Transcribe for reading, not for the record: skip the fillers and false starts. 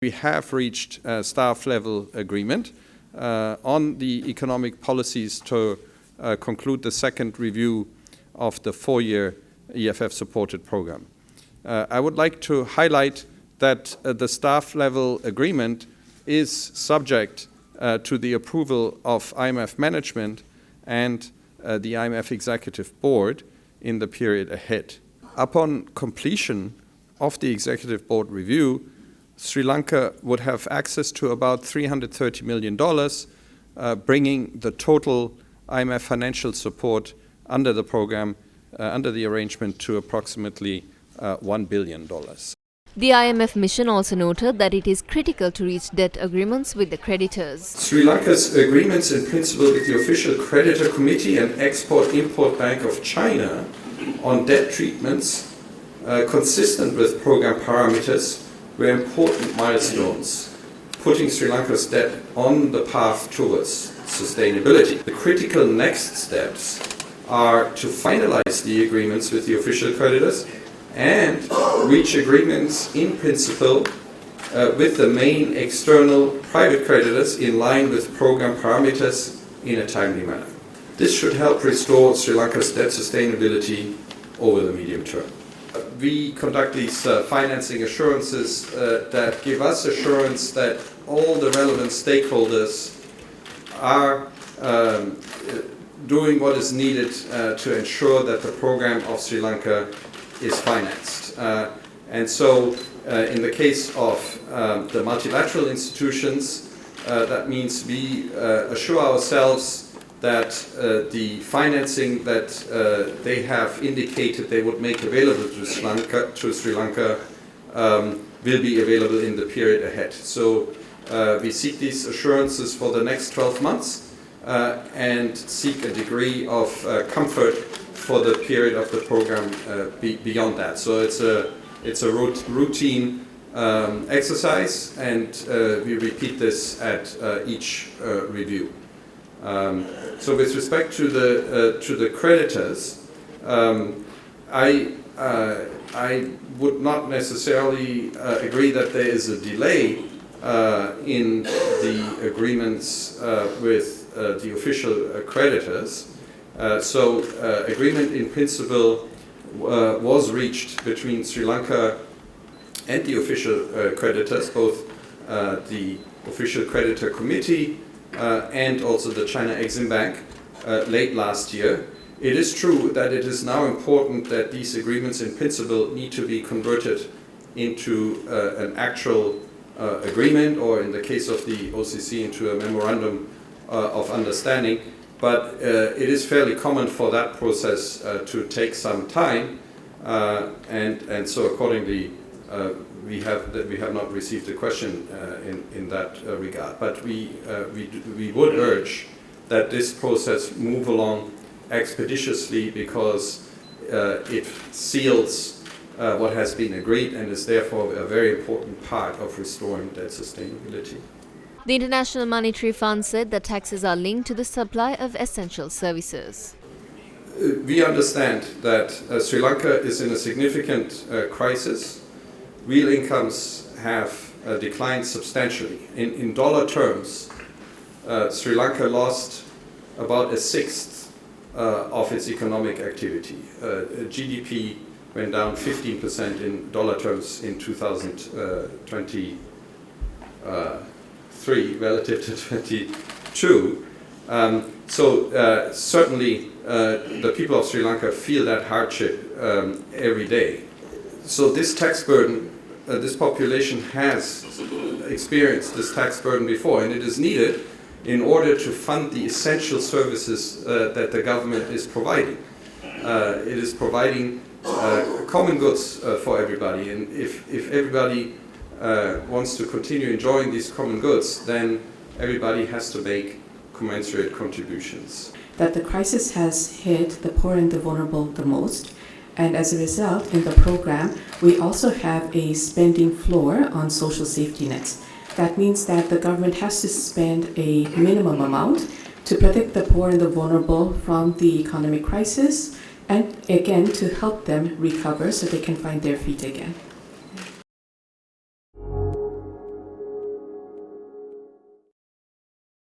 We have reached a staff-level agreement on the economic policies to conclude the second review of the four-year EFF-supported program. I would like to highlight that the staff-level agreement is subject to the approval of IMF management and the IMF Executive Board in the period ahead. Upon completion of the Executive Board review, Sri Lanka would have access to about $330 million, bringing the total IMF financial support under the program, under the arrangement, to approximately $1 billion. The IMF mission also noted that it is critical to reach debt agreements with the creditors. Sri Lanka's agreements in principle with the Official Creditor Committee and Export-Import Bank of China on debt treatments consistent with program parameters were important milestones, putting Sri Lanka's debt on the path towards sustainability. The critical next steps are to finalize the agreements with the official creditors and reach agreements in principle with the main external private creditors in line with program parameters in a timely manner. This should help restore Sri Lanka's debt sustainability over the medium term. We conduct these financing assurances that give us assurance that all the relevant stakeholders are doing what is needed to ensure that the program of Sri Lanka is financed. And so in the case of the multilateral institutions, that means we assure ourselves that the financing that they have indicated they would make available to Sri Lanka will be available in the period ahead. So we seek these assurances for the next 12 months and seek a degree of comfort for the period of the program beyond that. So it's a routine exercise, and we repeat this at each review. So with respect to the creditors, I would not necessarily agree that there is a delay in the agreements with the official creditors. So agreement in principle was reached between Sri Lanka and the official creditors, both the Official Creditor Committee and also the China Exim Bank late last year. It is true that it is now important that these agreements in principle need to be converted into an actual agreement, or in the case of the OCC into a memorandum of understanding. But it is fairly common for that process to take some time, and so accordingly we have not received a question in that regard. But we would urge that this process move along expeditiously, because it seals what has been agreed and is therefore a very important part of restoring debt sustainability. The International Monetary Fund said that taxes are linked to the supply of essential services. We understand that Sri Lanka is in a significant crisis. Real incomes have declined substantially. In dollar terms, Sri Lanka lost about a sixth of its economic activity. GDP went down 15% in dollar terms in 2023 relative to 22. So certainly the people of Sri Lanka feel that hardship every day. So this tax burden, this population has experienced this tax burden before, and it is needed in order to fund the essential services that the government is providing. It is providing common goods for everybody, and if everybody wants to continue enjoying these common goods, then everybody has to make commensurate contributions. That the crisis has hit the poor and the vulnerable the most, and as a result, in the program, we also have a spending floor on social safety nets. That means that the government has to spend a minimum amount to protect the poor and the vulnerable from the economic crisis, and again to help them recover so they can find their feet again.